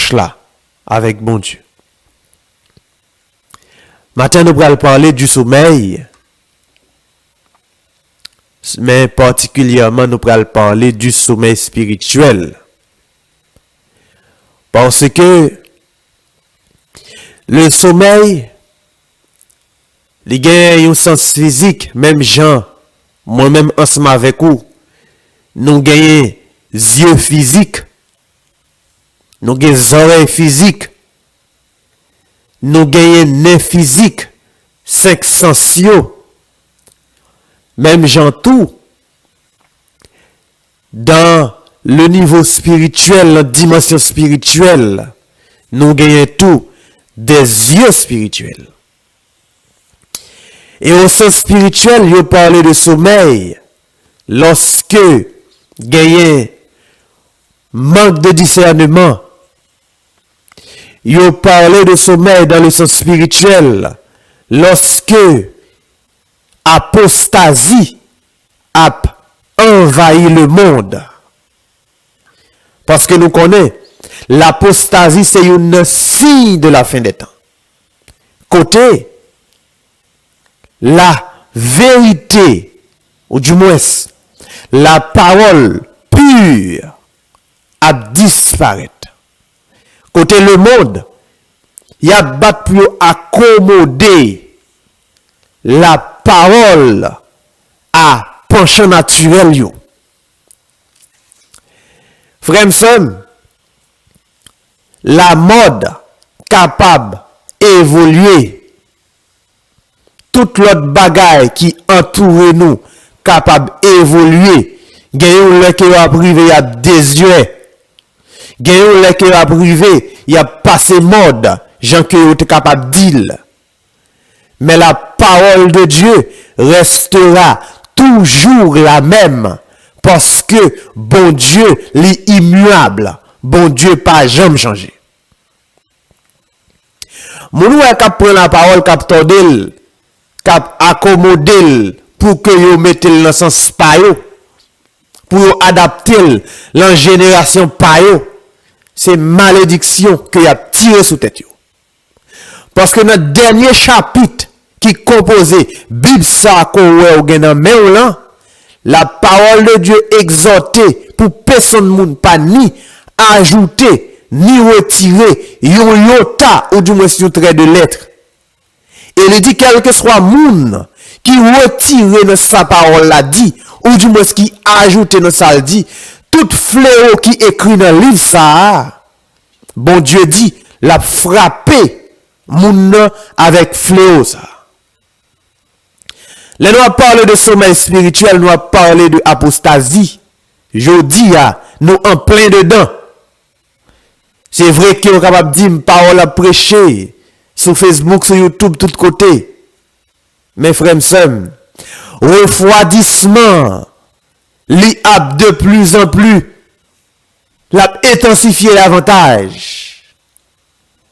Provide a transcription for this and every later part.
dimanche là avec bon Dieu. Matin, nous allons parler du sommeil, mais particulièrement, nous allons parler du sommeil spirituel. Parce que le sommeil, il gagne un sens physique, même gens, moi-même ensemble avec vous, nous gagnons yeux physiques, nous gagnons oreilles physiques, nous gagnons nez physique, 5 sens, même gens tout, dans le niveau spirituel, la dimension spirituelle, nous gagnons tout des yeux spirituels. Et au sens spirituel, il parle de sommeil lorsque gagne manque de discernement. Il parle de sommeil dans le sens spirituel lorsque apostasie a envahi le monde. Parce que nous connaissons, l'apostasie c'est une signe de la fin des temps. Côté, la vérité, ou du moins, la parole pure a disparu. Côté le monde, il y a battu pour accommoder la parole à penchant naturel. Yo. Frère M'son, la mode capable d'évoluer, toute l'autre bagaille qui entoure nous capable d'évoluer, gagne le qui a privé a désuet, gagne le qui a privé il a passé mode, gens que vous êtes capable dire. Mais la parole de Dieu restera toujours la même parce que bon Dieu est immuable, bon Dieu pas jamais changé. Moun wè k'ap prend la parole k'ap tordel, k'ap accommodel pour que yo mette dans sens pa yo, pour adapter la génération pa yo, c'est malédiction que y a tiré sous tête yo. Parce que notre dernier chapitre qui composait Bible ça qu'on wè ou gen nan men ou lan, la parole de Dieu exhortait pour personne moun pas ni ajouter ni retirer yon yota ou du moins yon trait de lettre. Et il dit quel que soit moun qui retire dans sa parole la dit ou du moins qui ajoute dans sa dit, tout fléau qui écrit dans le livre ça, bon Dieu dit l'a frappé moun avec fléau ça. Là nous parler de sommeil spirituel, nous parler de apostasie. Je dis nous en plein dedans. C'est vrai que vous êtes capable de dire parole à prêcher sur Facebook, sur YouTube, tout côté. Mais frère, refroidissement, l'IAP de plus en plus, l'a intensifié davantage.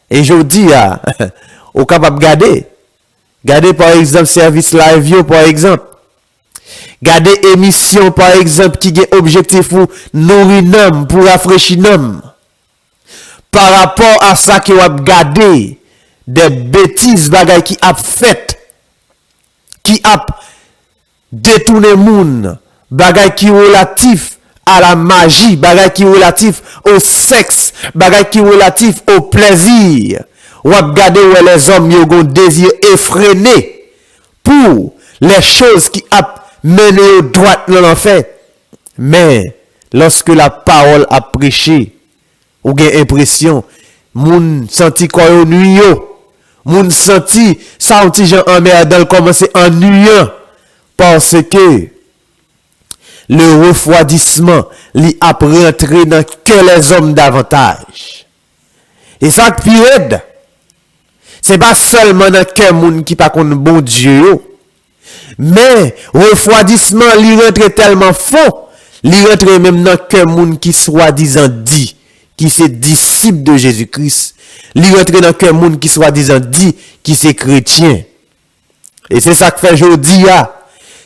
Et je dis, vous êtes capable de garder. Gardez par exemple service live, par exemple. Gardez émission par exemple qui a objectif pour nourrir l'homme, pour rafraîchir l'homme. Par rapport à ça qui va garder des bêtises bagay qui a fait, qui a détourné moun, bagay qui relatif à la magie, bagay qui relatif au sexe, bagay qui relatif au plaisir. Ou regarder où les hommes ont un désir effréné pour les choses qui a mené au droit dans l'enfer. Mais lorsque la parole a prêché, ou gen impression, moun senti quoi ennuyeux, moun senti ça petit gens emmerdant commencer ennuyant parce que le refroidissement li a rentré dans que les hommes davantage. Et ça qui pire, c'est pas seulement dans que moun qui pas connaît bon Dieu, mais refroidissement li rentre tellement fort, li rentre même dans que moun qui soi-disant dit qui c'est disciple de Jésus-Christ, li rentre dans que moun qui soi-disant dit qui c'est chrétien. Et c'est ça que fait aujourd'hui.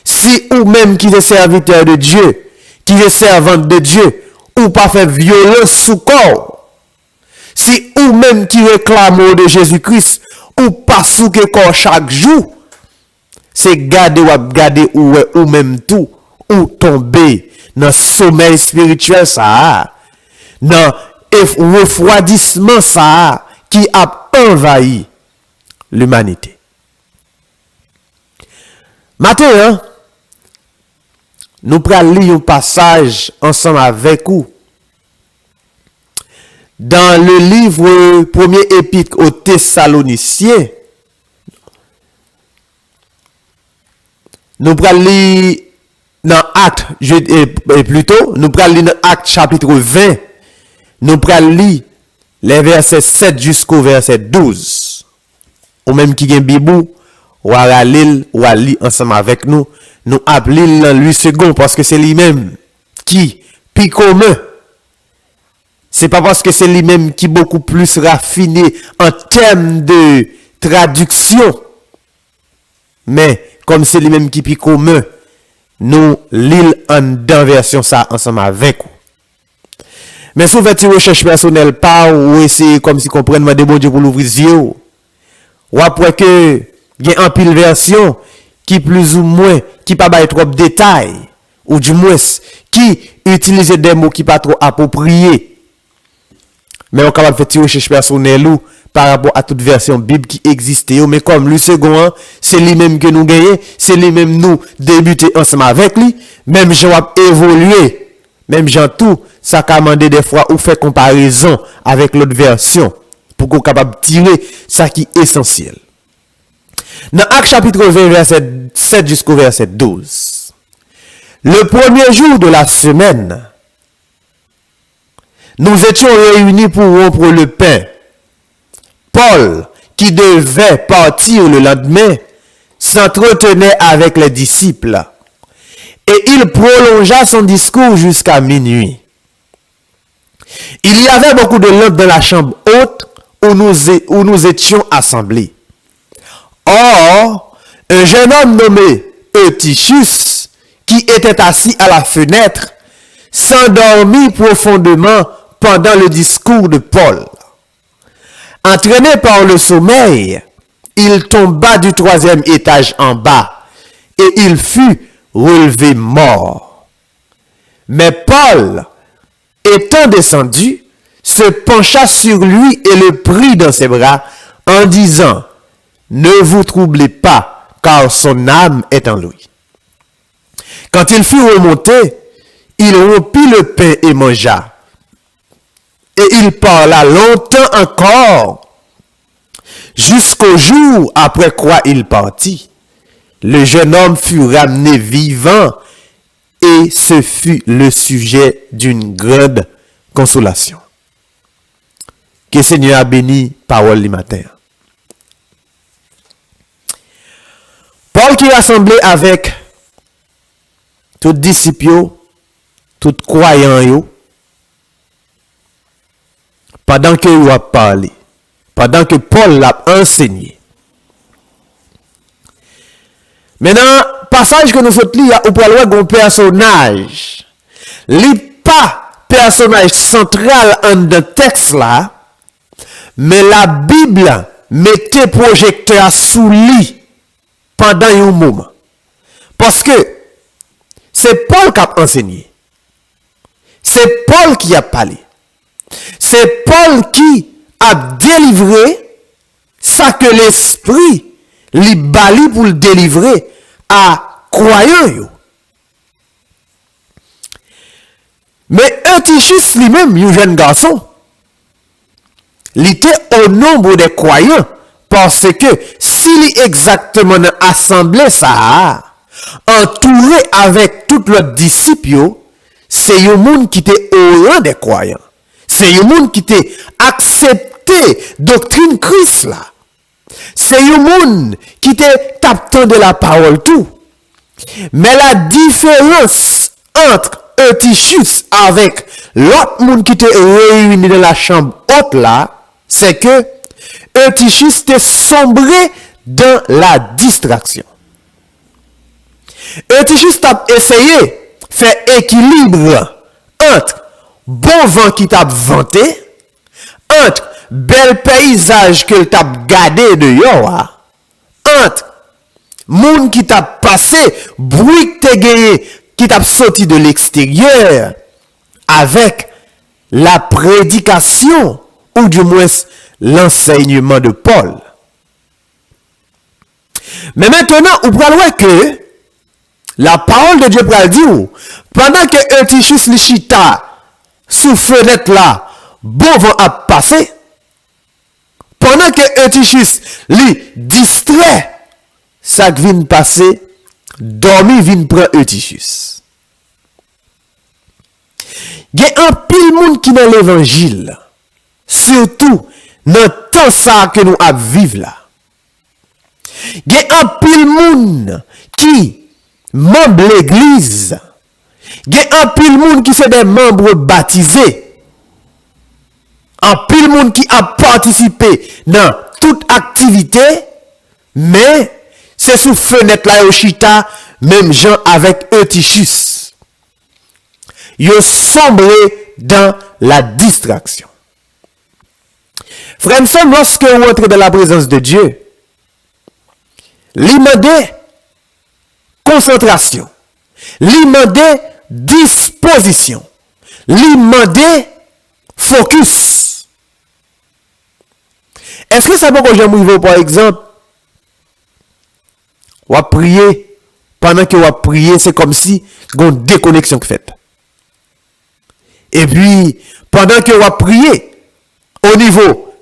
Si ou même qui est serviteur de Dieu, qui est servante de Dieu, ou pas fait violence sous corps, Si ou même qui réclame de Jésus-Christ, ou pas sous que corps chaque jour, c'est garder ou même tout, ou tomber dans sommeil spirituel ça, dans refroidissement ça, qui a envahi l'humanité. Maintenant, nous prenons lire un passage ensemble avec vous dans le livre premier épître aux Thessaloniciens. Nous prenons lire dans Actes, plutôt, nous prenons lire dans Actes chapitre 20, nous prenons lire les versets 7 jusqu'au verset 12. Ou même qui gen bibou, ou à lire ensemble avec nous, nous appelons dans lui second parce que c'est lui-même qui, puis commun. C'est pas parce que c'est lui-même qui est beaucoup plus raffiné en termes de traduction, mais comme c'est lui-même qui est commun, nous lisons en deux versions ça ensemble avec vous. Mais si vous faites une recherche personnelle, pas ou essayer comme si comprendre de bon Dieu pour l'ouvrir les yeux, ou après que il y a un pile version qui plus ou moins qui pas bail trop de détails ou du moins qui utilise des mots qui pas trop appropriés. Mais on capable faire une recherche personnelle ou par rapport à toute version Bible qui existait, mais comme le second, c'est lui-même que nous gagnons, c'est lui-même nous débuter ensemble avec lui, même Jean a évolué, même Jean tout, ça a demandé des fois ou fait comparaison avec l'autre version pour qu'on soit capable de tirer ça qui est essentiel. Dans Actes chapitre 20, verset 7 jusqu'au verset 12. Le premier jour de la semaine, nous étions réunis pour rompre le pain. Paul, qui devait partir le lendemain, s'entretenait avec les disciples. Et il prolongea son discours jusqu'à minuit. Il y avait beaucoup de lampes dans la chambre haute où nous étions assemblés. Or, un jeune homme nommé Eutychus, qui était assis à la fenêtre, s'endormit profondément pendant le discours de Paul. Entraîné par le sommeil, il tomba du 3e étage en bas et il fut relevé mort. Mais Paul, étant descendu, se pencha sur lui et le prit dans ses bras en disant: ne vous troublez pas, car son âme est en lui. Quand il fut remonté, il rompit le pain et mangea. Et il parla longtemps encore, jusqu'au jour après quoi il partit. Le jeune homme fut ramené vivant, et ce fut le sujet d'une grande consolation. Que le Seigneur a béni parole du matin. Paul qui rassemblé avec tout disciples, tout croyants, pendant que il a parlé, pendant que Paul l'a enseigné. Maintenant, passage que nous faisons lire, on peut voir un personnage. Il pas personnage central en le texte là, mais la Bible mettait projecteur sous lui pendant un moment. Parce que c'est Paul qui a enseigné. C'est Paul qui a parlé. C'est Paul qui a délivré ça que l'esprit lui bali pour le délivrer à croyants. Mais Eutychus lui-même, un jeune garçon, il était au nombre des croyants parce que s'il est exactement dans l'assemblée ça, entouré avec tous les disciples, c'est un monde qui était au rang des croyants. C'est un monde qui était accepté doctrine Christ là. C'est un monde qui était captant de la parole tout. Mais la différence entre Eutychus avec l'autre monde qui était réuni dans la chambre haute là, c'est que Eutychus était sombré dans la distraction. Eutychus a essayé de faire équilibre entre bon vent qui t'a vanté, entre bel paysage que t'a gardé de yo, entre moun qui t'a passé, bruit que t'es gagné, qui t'a sorti de l'extérieur, avec la prédication, ou du moins l'enseignement de Paul. Mais maintenant, on peut voir que la parole de Dieu peut dire, pendant que Eutychus Lichita, sous fenêtre là, bon vent a passé, pendant que Eutychus li distrait, ça vient passer, dormi vient prendre Eutychus. Il y a un pile monde qui dans l'évangile, surtout dans le temps ça que nous vivons là. Il y a un pile monde qui membre l'église. Il y a un pile monde qui sont des membres baptisés. Un pile monde qui a participé dans toute activité, mais c'est sous fenêtre là au chita, même gens avec Eutychus. Ils sombré dans la distraction. Frère, lorsque vous entrez dans la présence de Dieu, l'immédiat concentration, l'immédiat disposition, l'immédiat focus. Est-ce que ça peut que j'aime par exemple, ou à prier, pendant que vous priez, c'est comme si il y a une déconnexion faite. Et puis, pendant que vous priez, au niveau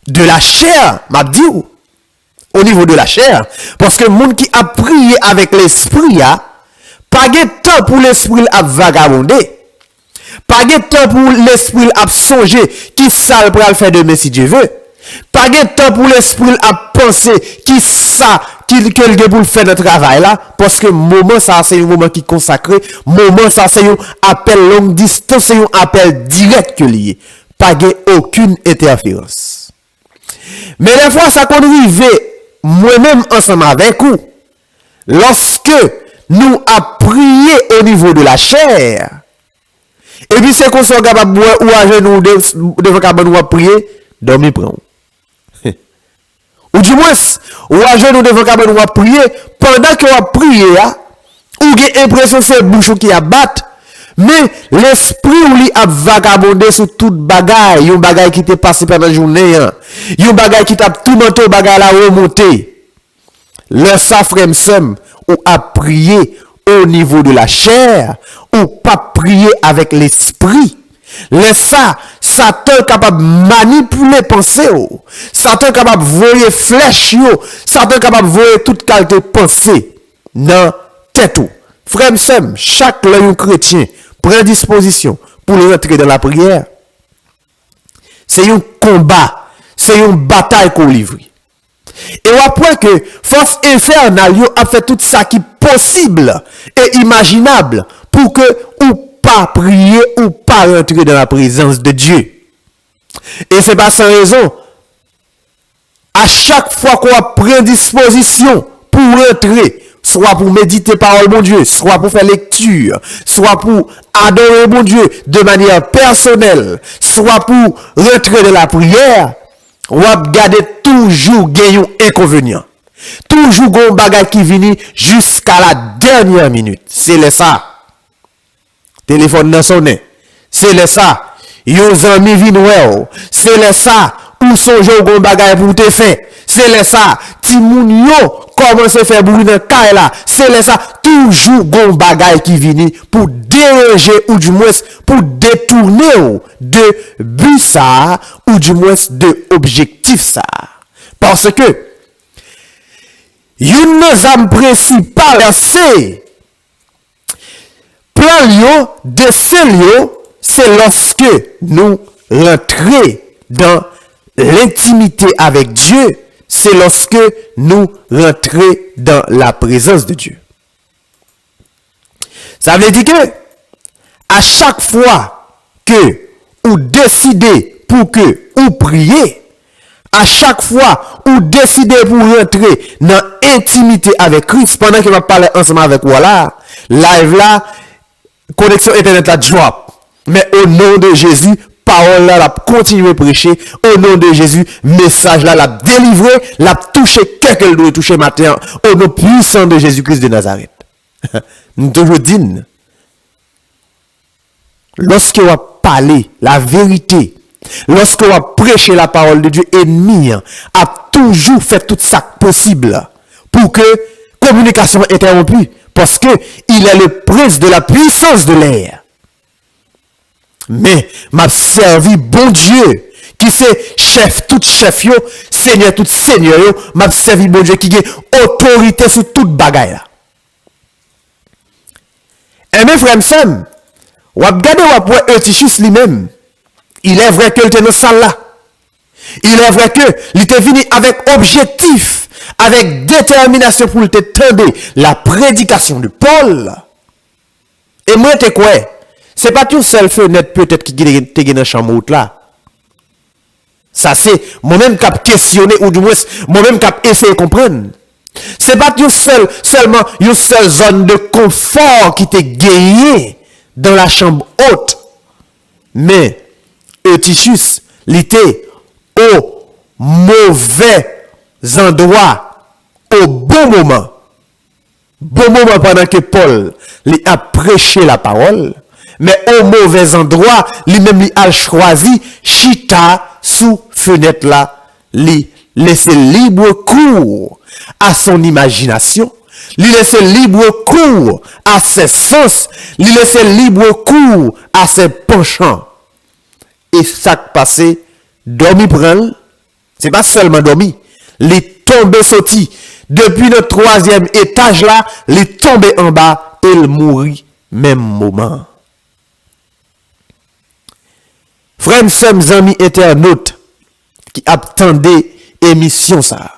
de la chair, m'a dit, au niveau de la chair, parce que le monde qui a prié avec l'esprit, pas de temps pour l'esprit à vagabonder, pas de temps pour l'esprit à songer qui ça pour le faire demain si Dieu veut, pas de temps pour l'esprit à penser qui ça qu'il pour faire notre travail là, parce que moment ça c'est un moment qui consacré, moment ça c'est un appel longue distance, c'est un appel direct que lié, pas de aucune interférence. Mais des fois ça qu'on arrive moi-même ensemble avec vous, lorsque nous avons prié au niveau de la chair, et puis c'est qu'on soit capable ou à genoux devant capable nous prier, dormir prend. Ou du moins, ou à genoux devant capable nous prier, pendant que vous priez, ou avez l'impression que c'est bouchon qui a battu, mais l'esprit ou li a vagabondé sur toute bagaille, yon bagaille qui t'est passé pendant la journée, yon bagaille qui t'a tout monté, bagaille la remonté. Le safrem sem ou a prié au niveau de la chair, ou pas prier avec l'esprit. Laisse ça, Satan capable de manipuler pensée, Satan capable de voyer flèche, Satan capable de voyer toute qualité de pensée dans tête. Frère sem, chaque l'un chrétien prend disposition pour rentrer dans la prière. C'est un combat, c'est une bataille qu'on livre. Et après que force infernale a fait tout ça qui est possible et imaginable pour que ou pas prier ou pas rentrer dans la présence de Dieu. Et c'est pas sans raison. À chaque fois qu'on prend disposition pour rentrer, soit pour méditer parole bon Dieu, soit pour faire lecture, soit pour adorer bon Dieu de manière personnelle, soit pour rentrer dans la prière, on va garder toujours un inconvénient. Toujours un bagage qui vient jusqu'à la dernière minute. C'est le ça. Téléphone dans son nez. C'est le ça. Yon amis viennent. C'est le ça. Ou son jour un bagage pour te faire. C'est le ça. Ti moun yo commence à faire bruit dans caille là. C'est le ça. Toujours un bagage qui vient pour déranger ou du moins pour détourner de but ça ou du moins de objectif ça. Parce que une des âmes principales c'est plan yo de celio, c'est lorsque nous rentrons dans l'intimité avec Dieu, c'est lorsque nous rentrons dans la présence de Dieu. Ça veut dire que à chaque fois que vous décidez pour que vous priez, à chaque fois où décidez pour rentrer dans l'intimité avec Christ, pendant que va parler ensemble avec vous là, live là, connexion internet là drop. Mais au nom de Jésus, parole là, l'a continué à prêcher au nom de Jésus. Message là, l'a délivré, l'a touché quelqu'un doit toucher matin au nom puissant de Jésus-Christ de Nazareth. Nous toujours disons, lorsque on parler la vérité, lorsque on prêcher la parole de Dieu, ennemi a toujours fait tout ça possible pour que communication interrompue, parce que il est le prince de la puissance de l'air. Mais m'a servi bon Dieu qui c'est chef tout chef yo, seigneur tout seigneur yo, m'a servi bon Dieu qui a autorité sur toute bagaille là. Et mes frères m'sem, ou regardez ou après Eutychus lui-même, il est vrai que il était dans salle là. Il est vrai que il était venu avec objectif, avec détermination pour te tendre la prédication de Paul. Et moi te quoi? C'est pas tout seul fenêtre peut-être qui te dans chambre là. Ça c'est moi-même qui a questionné ou du moins moi-même qui a essayé de comprendre. C'est pas tout seulement une seule zone de confort qui t'est gagné dans la chambre haute. Mais Eutychus, il était au mauvais endroit, au bon moment. Bon moment pendant que Paul lui a prêché la parole, mais au mauvais endroit, lui-même lui a choisi chita sous fenêtre là, lui laisser libre cours à son imagination, lui laisser libre cours à ses sens, lui laisser libre cours à ses penchants. Et ça qui passé, dormi prend, c'est pas seulement dormi, il tombé sorti depuis le 3e étage là, il tombé en bas et il mourit même moment. Frères, sœurs, amis internautes qui attendaient émission ça.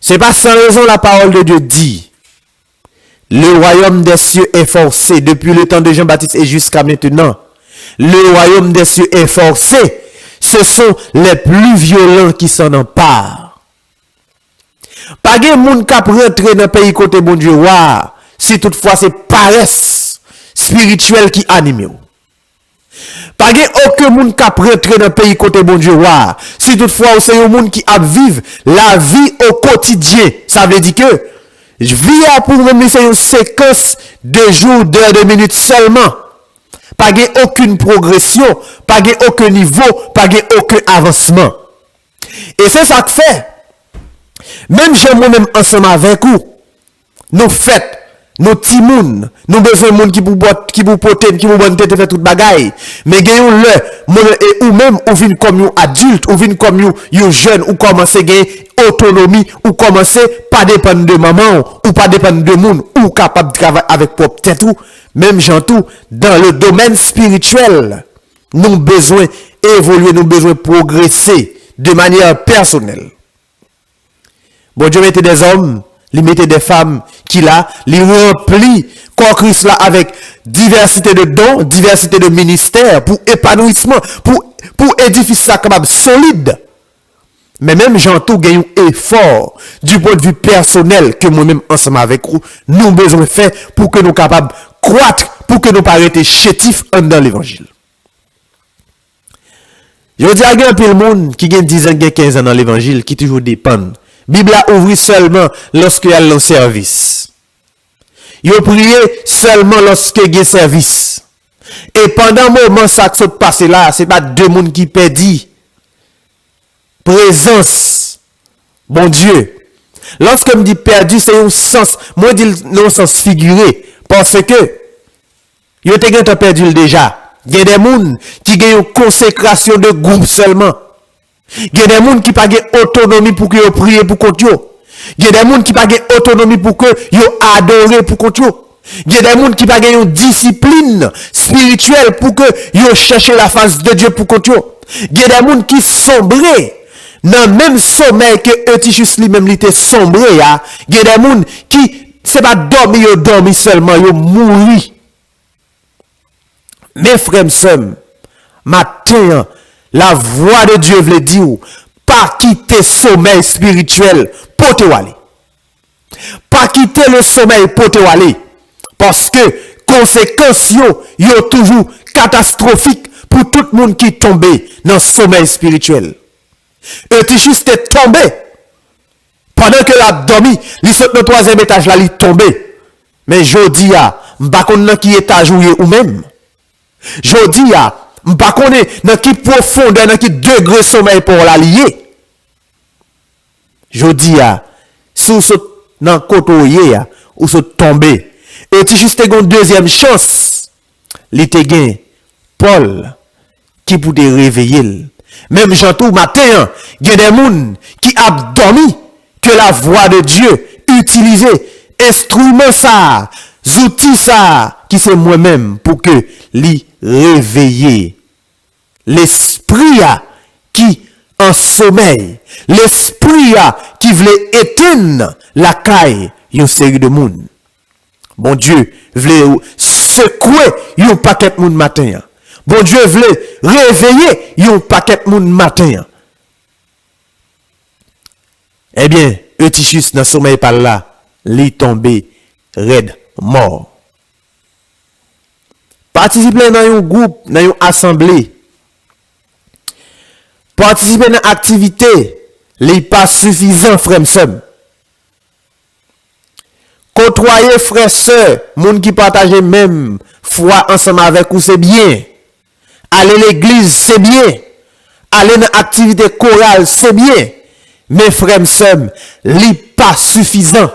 C'est pas sans raison la parole de Dieu dit. Le royaume des cieux est forcé depuis le temps de Jean-Baptiste et jusqu'à maintenant. Le royaume des cieux est forcé. Ce sont les plus violents qui s'en emparent. Pas de monde qui rentre dans le pays côté bon Dieu, si toutefois c'est paresse spirituelle qui anime. Pas de aucun monde qui rentre dans le pays côté bon Dieu, si toutefois c'est un monde qui a vivre la vie au quotidien. Ça veut dire que je vis pour me faire une séquence de jours, d'heures, de minutes seulement. Pas aucune progression, pas aucun niveau, pas aucun avancement. Et c'est ça que fait. Même j'ai moi-même ensemble avec vous, nous faites, nos petits moun, nous besoin de monde qui pour boire, qui pour poter, qui pour bonne tête faire toute bagaille. Mais gagnons le, ou même, ou vin comme un adulte, ou vin comme un jeune, ou commencer à gagner autonomie, ou commencer pas dépendre de maman, ou pas dépendre de monde, ou capable de travailler avec propre tête ou, même gens tout, dans le domaine spirituel, nous besoin évoluer, nous besoin progresser de manière personnelle. Bon Dieu mettait des hommes, il mettait des femmes qui là, il remplit corps Christ là avec diversité de dons, diversité de ministères pour épanouissement, pour édifier ça capable solide. Mais même Jean tout gagne un effort du point de vue personnel que moi-même ensemble avec vous, nous besoin faire pour que nous capables croître, pour que nous pas arrêter chétifs dans l'évangile. Je dis à un peu le monde qui gagne 10 ans, 15 ans dans l'évangile, qui toujours dépend. Bible a ouvert seulement lorsque y a le service. Il a prié seulement lorsque il y a service. Et pendant le moment ça qui s'est passé là, c'est pas deux mondes qui perdit présence. Bon Dieu. Lorsque me dit perdu, c'est un sens. Moi je dis non sens figuré. Parce que il a perdu déjà. Il y a des gens qui ont une consécration de groupe seulement. Il y a des gens qui n'ont pas d'autonomie pour qu'ils prient pour compte. Il y a des gens qui n'ont pas d'autonomie pour qu'ils adorent pour compte. Il y a des gens qui n'ont pas une discipline spirituelle pour qu'ils cherchent la face de Dieu pour compte. Il y a des gens qui sombrent dans le même sommeil que Eutychus lui-même était sombré. Il y a des gens qui, c'est pas dormir seulement, ils mourent. Mes frères et sœurs, matin, la voix de Dieu veut dire, pas quitter sommeil spirituel pour te aller. Pas quitter le sommeil pour te aller. Parce que conséquences yo toujours catastrophiques pour tout le monde qui est tombé dans le sommeil spirituel. Eutychus est tombé pendant que l'a dormi, il saute dans le troisième étage là, il est tombé. Mais je dis m'pa konn dans qui étage ou même. Je dis m'pa konn dans qui profondeur, dans qui degré sommeil pour la lier. Je dis si vous saute dans côté ou saute tomber. Eutychus te gon deuxième chance. Li te gen Paul qui pour te réveiller. Même jantou matin, il y a des gens qui a dormi que la voix de Dieu utilisait instrument ça, outils ça qui c'est moi-même pour que li réveiller l'esprit qui en sommeil, l'esprit qui voulait éteindre la caille une série de monde. Bon Dieu voulait secouer un paquet de monde matin. Bon Dieu voulait réveiller un paquet de monde matin. Eh bien, Eutychus dans sommeil par là, li tombé raide mort. Participer dans un groupe, dans une assemblée. Participer dans activité, li pas suffisant frère sœur. Côtoyer frères sœurs, monde qui partage même foi ensemble avec vous c'est bien. Aller à l'église c'est bien. Aller dans activité chorale c'est bien. Mais frères sœurs, li pas suffisant.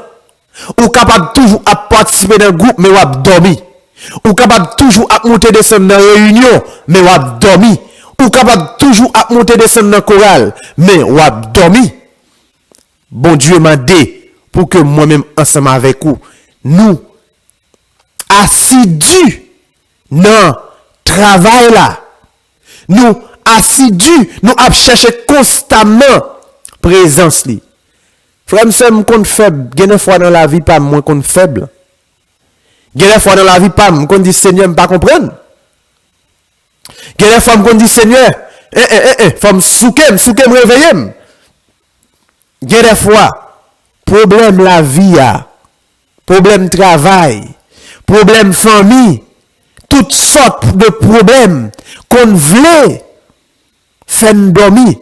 Ou capable toujours à participer dans un groupe mais ou à dormir. Ou capable toujours à monter descendre dans réunion mais ou à dormir. Ou capable toujours à monter descendre dans chorale mais ou à dormir. Bon Dieu m'a dit pour que moi-même ensemble avec vous, nous assidus dans travail là, nous assidus, nous à chercher constamment présence li. Frère m'sem m'kon faible, gen fois dans la vie pas moi kon faible. Gen fois dans la vie pas m'kon dit Seigneur m'pas comprendre. Gen fois m'kon dit Seigneur, faut m'souke réveiller. Gen fois problème la vie, problème travail, problème famille, toutes sortes de problèmes qu'on voulait faire dormir.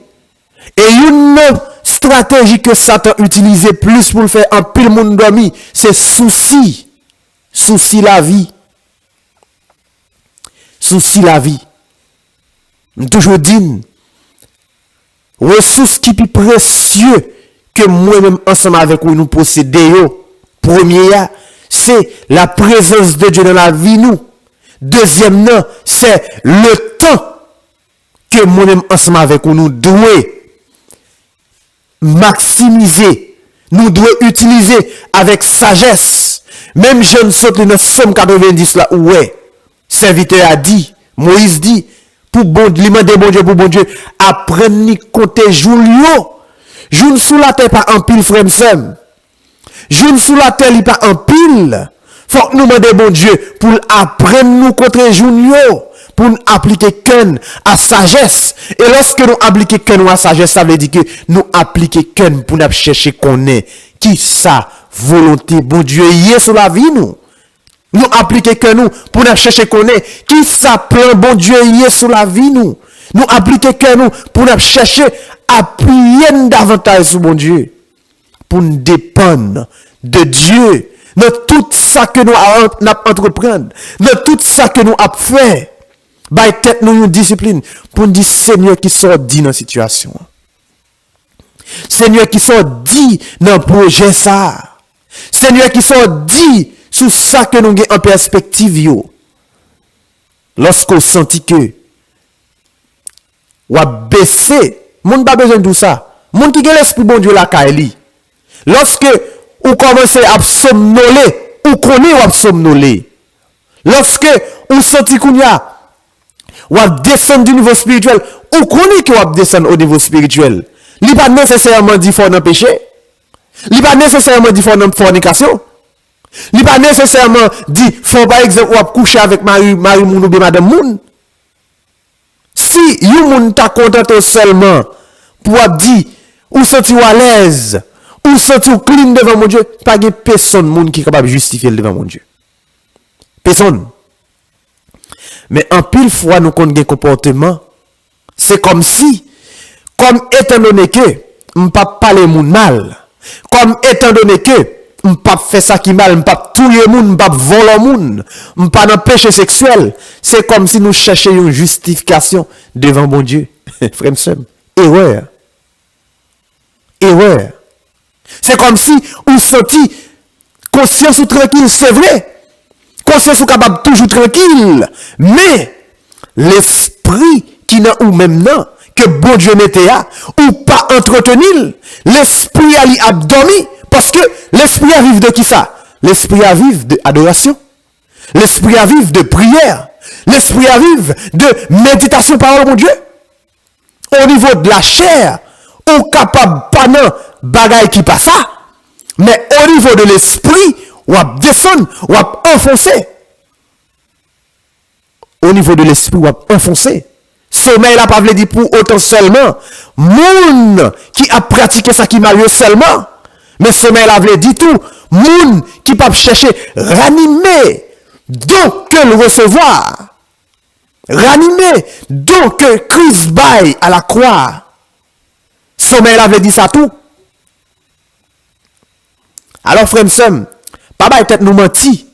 Et une stratégie que Satan utilise plus pour faire un pile monde dormir, c'est souci la vie. Souci la vie. Je toujours dis, ressources qui plus précieux que moi-même ensemble avec vous nous possédons. Premier, c'est la présence de Dieu dans la vie nous. Deuxième, c'est le temps que moi-même ensemble avec vous nous devons maximiser. Nous devons utiliser avec sagesse. Même jeune saute dans Somme 90 là, ouais. Serviteur a dit, Moïse dit, pour bon Dieu, pour bon Dieu, apprendre à compter jour. Joun sous la terre pas en pile frère m'sem. Joun sous la terre il pas en pile. Faut que nous demander bon Dieu pour apprendre nous contre joun yo, pour nous appliquer ken à sagesse. Et lorsque nous appliquer ken à sagesse, ça veut dire que nous appliquer ken pour nous chercher connaître qui ça volonté bon Dieu y est sur la vie nous. Nous appliquer ken nous pour nous chercher connaître qui ça plan bon Dieu y est sur la vie nous. Nous appliquer ken nous pour nous chercher appuyer davantage sur mon Dieu pour nous dépendre de Dieu dans tout ça que nous entreprendre, dans tout ça que nous avons fait. By tête nous une discipline pour nous dire Seigneur qui sort dit dans la situation. Seigneur qui sort dit dans le projet ça. Seigneur qui sort dit sur ça que nous avons en perspective yo. Lorsqu'on sentit que ou a baissé, moun pas besoin de tout ça. Moun qui a l'esprit bon Dieu la kaili. Lorsque ou commencez à somnoler, ou connaît ou à somnoler. Lorsque ou senti kounya ou à descendre du niveau spirituel, ou connaît que ou à descendre au niveau spirituel. Li pas nécessairement dit faut dans péché. Li pas nécessairement dit faut dans fornication. Li pas nécessairement dit faut par exemple ou à coucher avec Marie moun ou bien madame moun. Si yon moun ta contenté seulement pour dire ou senti à l'aise, ou senti clean devant mon Dieu, pas de personne moun qui capable justifier devant mon Dieu. Personne. Mais en pile fois, nous connaissons des comportements. C'est comme si, comme étant donné que, on ne pas parler moun mal, comme étant donné que, on ne pas faire ça qui mal, on ne pas tuer moun, on pas voler moun, on pas dans péché sexuel. C'est comme si nous cherchions une justification devant bon Dieu. Frère, erreur. Erreur. C'est comme si on sentit conscience ou tranquille, c'est vrai. Conscience ou capable toujours tranquille. Mais l'esprit qui n'a ou même non, que bon Dieu mettait à, ou pas entretenir, l'esprit a dormi. Parce que l'esprit a vivre de qui ça? L'esprit a vivre d'adoration. L'esprit a vivre de prière. L'esprit a vivre de méditation par mon Dieu. Au niveau de la chair, on est capable pas non bagaille qui passe ça. Mais au niveau de l'esprit, on va descendre, on va enfoncer. Au niveau de l'esprit, on va enfoncer. Sommeil la pas veut dire pour autant seulement. Moun qui a pratiqué ça qui m'a lieu seulement. Mais sommeil la veut dire tout. Moun qui peut chercher ranimer. Donc que le recevoir. Ranimer. Donc que Christ baille à la croix. Sommeil la veut dire ça tout. Alors frère m'sem, pas baille tête nous menti.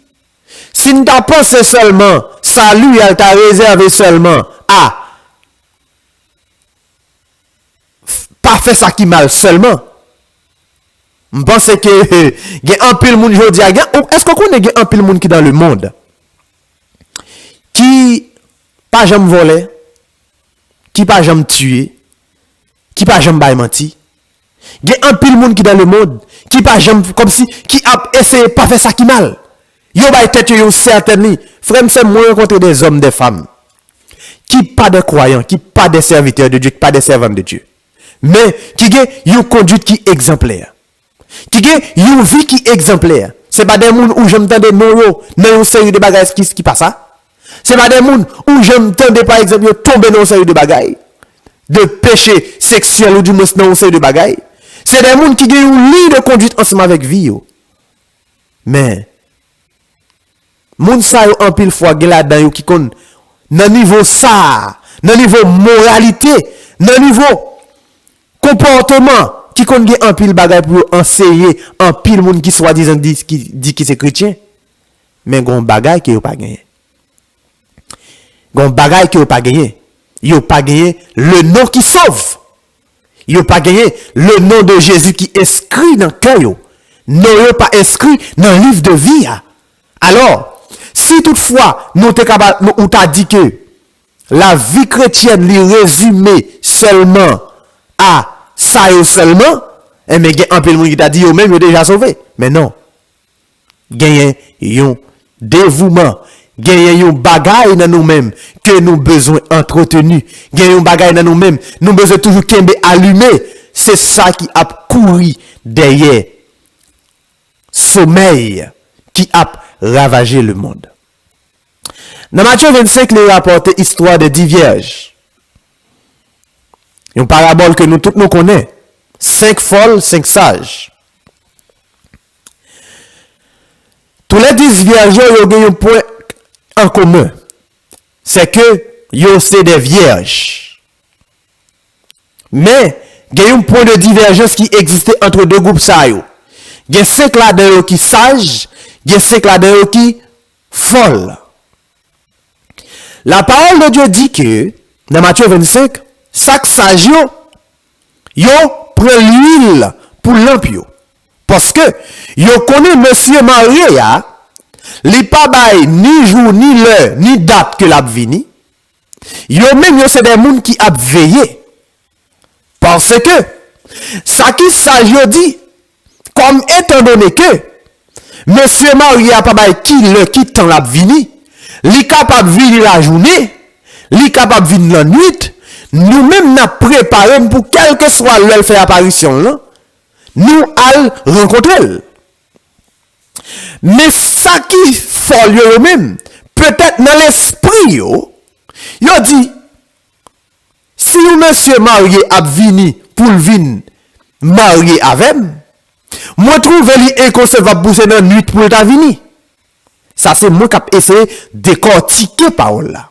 Si nous t'as pensé seulement, salut elle t'a réservé seulement à pas faire ça qui mal seulement. Je pense que il y a un pile monde jodi, est-ce qu'on connaît un pile monde qui dans le monde qui pas jamais volé, qui pas jamais tué, qui pas jamais bail menti. Il y a un pile monde qui dans le monde qui pas jamais comme si qui a essayé pas faire ça qui mal. Yo bail tête yo certainement. Frère c'est moi rencontrer des hommes des femmes qui pas des croyants, qui pas des serviteurs de Dieu, qui pas des servants de Dieu. Mais qui a une conduite qui est exemplaire. Qui a une vie qui est exemplaire. Ce n'est pas des gens où j'entends des mots dans une série de bagages qui passe ça. Ce n'est pas des gens où j'entends par exemple tomber dans une série de bagages. De péché sexuel ou du moins dans une série de bagages. C'est des gens qui ont une ligne de conduite ensemble avec vie. Mais, moun sa yo en pile fois là-dedans qui kon dans niveau ça, dans niveau moralité, dans niveau comportement qui kon gen en pile bagay pour enseigner en pile monde qui soi-disant qui dit que c'est chrétien mais gon bagay qui yo pas gagné. Gon bagay qui yo pas gagné. Yo pas gagné le nom qui sauve. Yo pas gagné le nom de Jésus qui est inscrit dans cœur yo. Non yo pas inscrit dans le livre de vie. Alors, si toutefois nous t'es capable ou t'a dit que la vie chrétienne li résumée seulement à ça seulement, et mais il y a un peu de monde qui t'a dit, yo même, yo déjà sauvé. Mais non. Il y a un dévouement, il y a un bagaille dans nous-mêmes que nous besoin entretenu. Il y a un bagaille dans nous-mêmes, nous besoin toujours kembe allumé. C'est ça qui a couru derrière sommeil qui a ravagé le monde. Dans Matthieu 25, il rapporte histoire de 10 vierges. Une parabole que nous tous nous connaissons. 5 folles, 5 sages. Tous les 10 vierges, ils ont un point en commun. C'est que ils sont des vierges. Mais, il y a un point de divergence qui existait entre deux groupes. Il y a 5 là-dedans qui sages, il y a 5 là-dedans qui folles. La parole de Dieu dit que, dans Matthieu 25, chaque sage yo prend l'huile pour lampe yo. Parce que yo connaît monsieur marié ya, li pa bay ni jour ni l'heure ni date que l'a vini. Yo même yo c'est des moun qui a veillé. Parce que ça qui sage yo dit comme étant donné que monsieur marié a pas bay qui le qui temps l'a vini, li capable venir la journée, li capable venir la nuit. Nous-mêmes nous préparons pour quel que soit l'heure fait apparition là, nous allons rencontrer. Mais ça qui folle eux-mêmes, peut-être dans l'esprit yo dit si un monsieur marié a vini pour venir marié avec moi trouve li inconcevable pour cette nuit pour ta venir. Ça, c'est moi qui ai essayé de décortiquer parole là.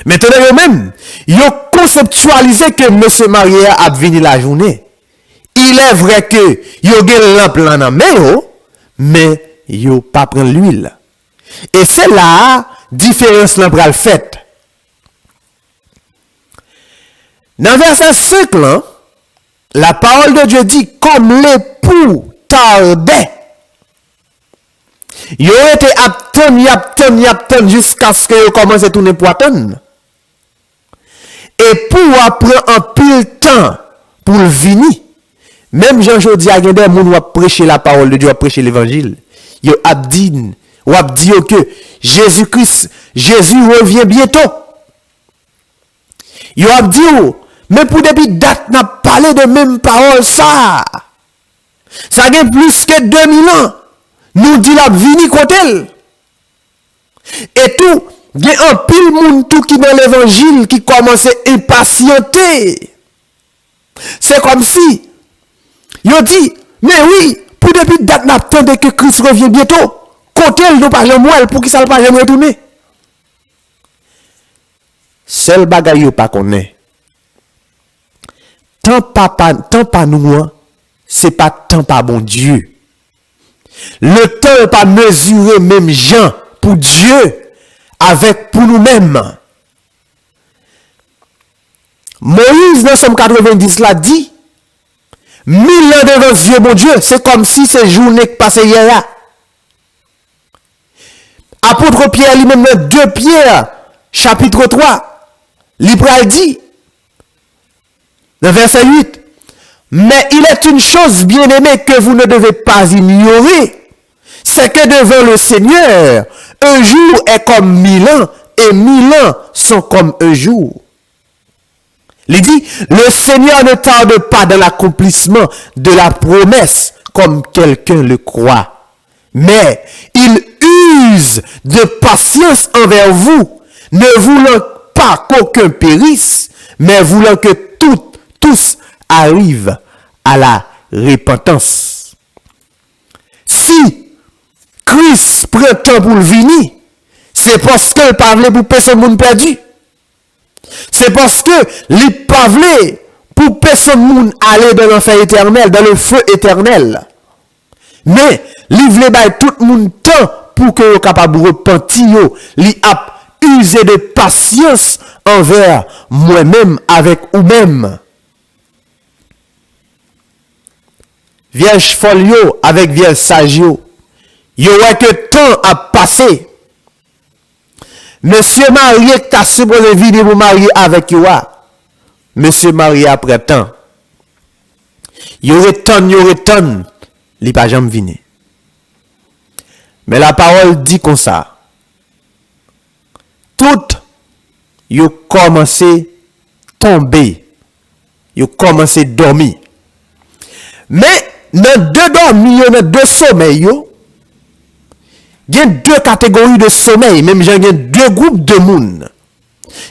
Maintenant, eux-mêmes, ils ont conceptualisé que monsieur marié a venu la journée. Il est vrai que ils ont une lampe là dans main, mais ils n'ont pas pris l'huile. Et c'est là différence là pral faite. Dans verset 5 là, la parole de Dieu dit comme l'époux tardait. Ils ont été attendre jusqu'à ce que commence à tourner pour attendre. Et pour après un pile temps pour le venir. Même Jean-Jodi a des gens qui prêcher la parole de Dieu, qui prêcher l'évangile. Ils ont dit que Jésus-Christ, Jésus revient bientôt. Ils ont dit, mais pour depuis date, n'a parlé de même parole ça. Ça a plus que 2000 ans. Nous dit la vini côté. Et tout, il y a un pile monde tout qui dans l'évangile qui commence à impatienter. C'est comme si, il dit, mais oui, pour depuis date, n'attendait que Christ revienne bientôt. Côté, nous parlons moi, pour qui ça ne pas jamais retourner. Seul bagaille pas connaît. Tant pas nous, c'est pas tant pas bon Dieu. Le temps n'est pas mesuré même Jean pour Dieu avec pour nous-mêmes. Moïse dans Somme 90 là dit 1000 ans devant Dieu mon Dieu, c'est comme si ces journées qui passaient hier. Apôtre Pierre lui-même dans 2 Pierre chapitre 3, l'Ibral dit dans verset 8, mais il est une chose bien aimée que vous ne devez pas ignorer, c'est que devant le Seigneur, un jour est comme 1000 ans et 1000 ans sont comme un jour. Il dit, le Seigneur ne tarde pas dans l'accomplissement de la promesse comme quelqu'un le croit, mais il use de patience envers vous, ne voulant pas qu'aucun périsse, mais voulant que tous arrivent à la repentance. Si Christ prend temps pour le venir, c'est parce que le parle pour personne monde perdu. C'est parce que les parle pour personne monde aller dans l'enfer éternel, dans le feu éternel. Mais il veut tout le monde temps pour que vous capable de repentir, li a usé de patience envers moi-même avec vous-même. Vierge folio avec vierge sagio. Il y aura que temps à passer. Monsieur marié qui t'a supposé venir vous marier avec toi. Monsieur marié après temps. Il y aurait temps, il n'est pas jamais venu. Mais la parole dit comme ça. Tout, ils ont commencé à tomber. Ils ont commencé à dormir. Mais, dans deux dormis, dans deux sommeils, il y a deux catégories de sommeil, même il y a deux groupes de monde.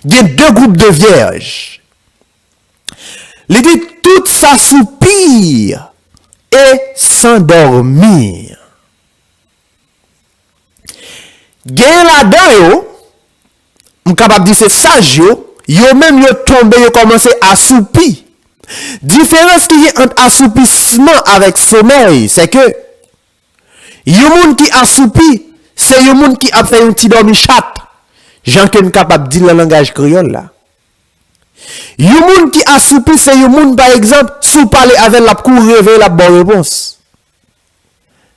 Il y a deux groupes de vierges. Il dit tout s'assoupir et s'endormir. Il y a là-dedans, je suis capable de dire c'est sage, yo même yo tombé, yo commencé à assoupir. Différence qui est entre assoupissement avec sommeil, c'est que yon moun qui assoupi, c'est yon moun qui a fait un petit dormi chat. Jean qui est capable de dire le langage créole là. Yon moun qui assoupi, c'est yon moun par exemple, sous parler avec la cour réveil la bonne réponse.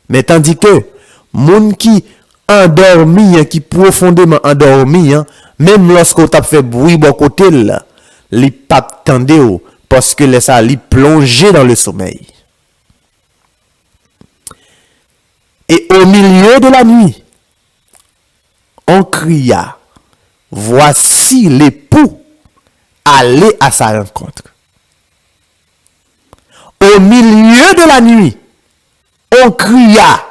Mais tandis que moun qui endormi, qui profondément endormi, même lorsqu'on t'a fait bruit bon côté là, li pas tande parce que ça li plongé dans le sommeil. Et au milieu de la nuit, on cria, voici l'époux, allez à sa rencontre. Au milieu de la nuit, on cria,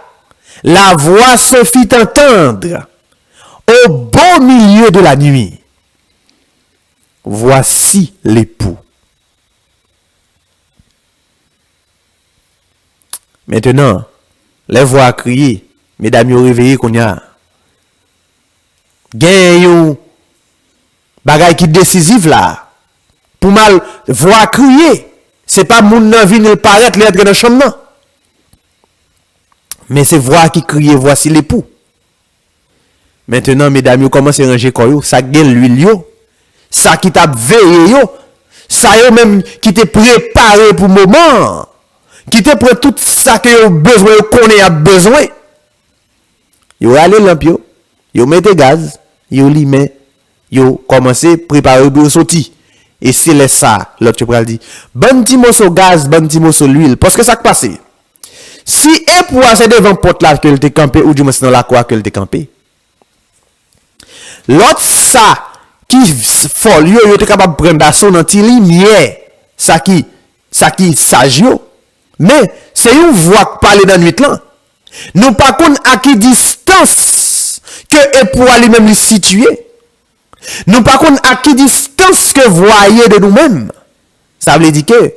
la voix se fit entendre. Au beau milieu de la nuit, voici l'époux. Maintenant, les voix crier, mesdames yo réveillé qu'on y a. Gen yon bagay qui décisif là. Pour mal voir crier. C'est pas moun nan vin il paraître les être dans chambre non. Mais c'est voix qui crie voici l'époux. Maintenant mesdames yo commence à ranger quoi yo, ça gen l'huile yo. Ça qui t'a veillé yo. Ça yo même qui te préparé pour moment. Qui te prend tout ça que yo besoin qu'on a besoin. Yo allé lamp yo mette gaz, yo limé, yo commencé préparer pour sortir. Et c'est là ça, l'autre tu pral dit, bon petit morceau gaz, bon petit morceau l'huile parce que ça qui passe. Si et pour c'est devant porte là que il te campé ou du moins dans la cour que il te campé. L'autre ça qui folle yo te capable prendre d'assaut dans ti lumière, ça qui sage yo. Mais c'est une voix qui parle dans nuit là. Nous pas connait à qui distance que et pour lui-même lui situer. Nous pas connait à qui distance que voyez de nous-mêmes. Ça veut dire que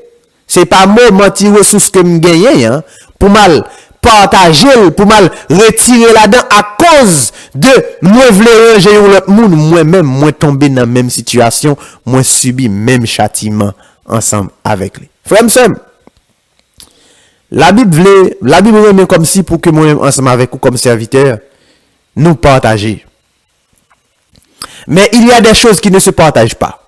c'est pas moi mentir ressources que me gagner hein, pour mal partager, pour mal retirer là-dedans à cause de moi vle ranger l'autre monde, moi-même moi tomber dans même situation, moi subir même châtiment ensemble avec lui. Frère m'sem, la Bible remet comme si pour que moi-même ensemble avec vous comme serviteur nous partager. Mais il y a des choses qui ne se partagent pas.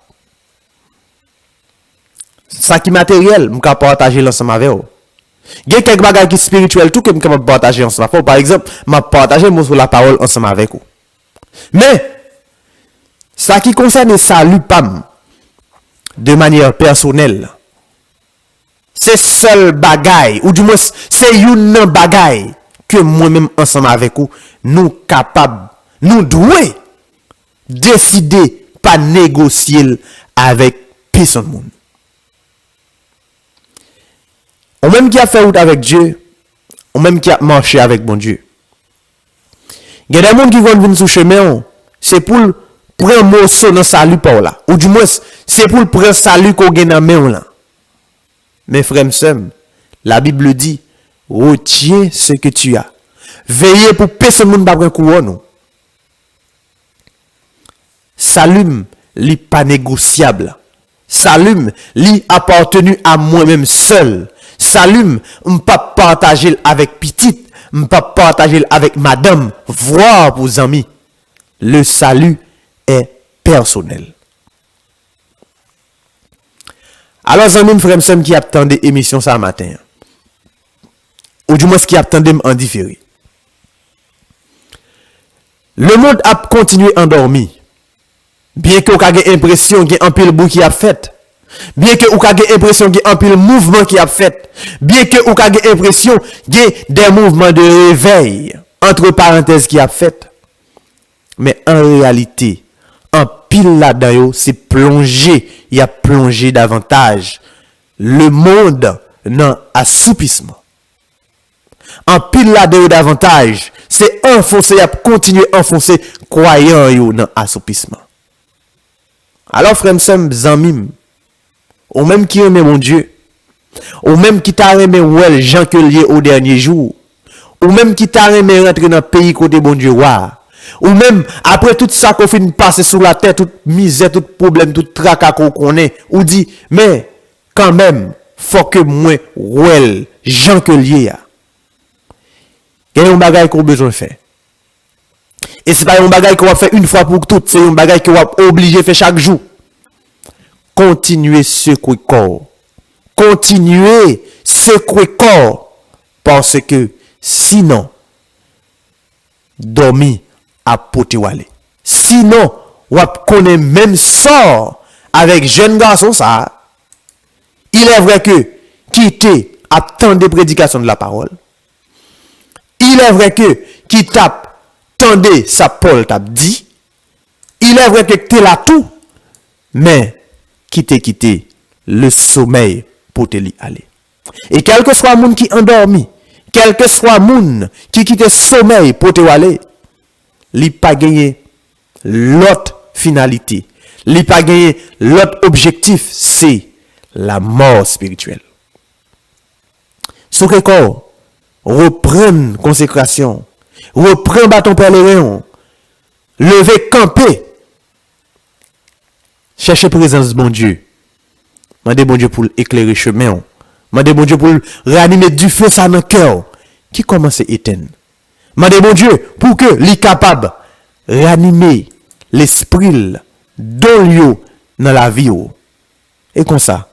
Ça qui matériel, je peux partager ensemble avec vous. Il y a quelques bagages qui spirituels tout que je peux partager ensemble avec vous. Par exemple, je partager la parole ensemble avec vous. Mais ça qui concerne le salut pam de manière personnelle, c'est seul bagaille ou du moins c'est une bagaille que moi-même ensemble avec vous nous capables, nous devons décider pas négocier avec personne monde. Ou même qui a fait route avec Dieu, ou même qui a marché avec bon Dieu. Il y a des gens qui vont venir sur le chemin, c'est pour prendre un morceau dans salut par là. Ou du moins, c'est pour prendre salut qu'on gagne dans main là. Mais frère, la Bible dit, retiens ce que tu as. Veillez pour personne ne pas prendre couronne. Salut, li pas négociable. Salut, li appartenu à moi-même seul. Salut, m'pas partager avec petite, m'pas partager avec madame, voire vos amis. Le salut est personnel. Alors, amis, frère, m'sem qui attendait émission ça matin. Ou du moins, qui attendait en différé. Le monde a continué endormi. Bien que vous avez l'impression qu'il y a un pile bout qui a fait. Bien que vous avez l'impression qu'il y a un pile mouvement qui a fait. Bien que vous avez l'impression qu'il y a des mouvements de réveil, entre parenthèses, qui a fait. Mais en réalité, un pile là-dedans, c'est plongé. Il a plongé davantage le monde dans assoupissement. En pile là-dedans davantage, c'est enfoncer, il a continué à enfoncer, croyant dans assoupissement. Alors, frère, m'sem, zanmim, ou même qui aime mon Dieu, ou même qui t'a aimé ouais, Jean que lié au dernier jour, ou même qui t'a aimé rentrer dans le pays côté bon Dieu, ou même après tout ça qu'on fait passer sous la tête, toute misère, tout problème, tout tracas qu'on connaît, ou dit, mais quand même, faut que moi, ouais, Jean que lié, il y a un bagage qu'on a besoin de faire. Et c'est pas un bagage qu'on va faire une fois pour toutes, c'est un bagage qu'on va obligé de faire chaque jour. Continuez secouer corps. Continuez secouer corps. Parce que sinon, dormi à potiwale. Sinon, on connaît même sort avec jeune garçon ça. Il est vrai que quitter à tant de prédications de la parole. Il est vrai que qui tape tendez sa Paul t'a dit, il est vrai que t'es là tout, mais quitter le sommeil pour te li aller. Et quel que soit moun qui endormi, quel que soit moun qui quitte sommeil pour te aller, li pas gagné l'autre finalité, li pas gagné l'autre objectif, c'est la mort spirituelle. Ce que corps reprenne consécration, Reprends bâton pèlerin. Levez, camper. Cherchez présence de bon Dieu. Mandez bon Dieu pour éclairer chemin. Mandez bon Dieu pour réanimer du feu ça dans le cœur qui commence à éteindre. Mandez bon Dieu pour que lui capable réanimer l'esprit dans lieu dans la vie. Et comme ça,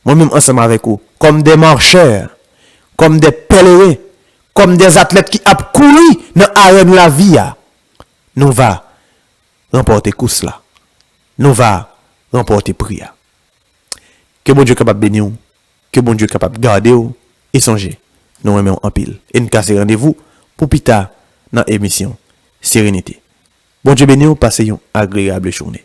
moi-même ensemble avec vous, comme des marcheurs, comme des pèlerins, comme des athlètes qui ont couru dans l'arène de la vie, nous va remporter course là. Nous va remporter prière. Que bon Dieu capable de bénir, que bon Dieu capable de garder et songer. Nous aimons en pile. Et nous cassons rendez-vous pour plus tard dans l'émission Sérénité. Bon Dieu béni, passez une agréable journée.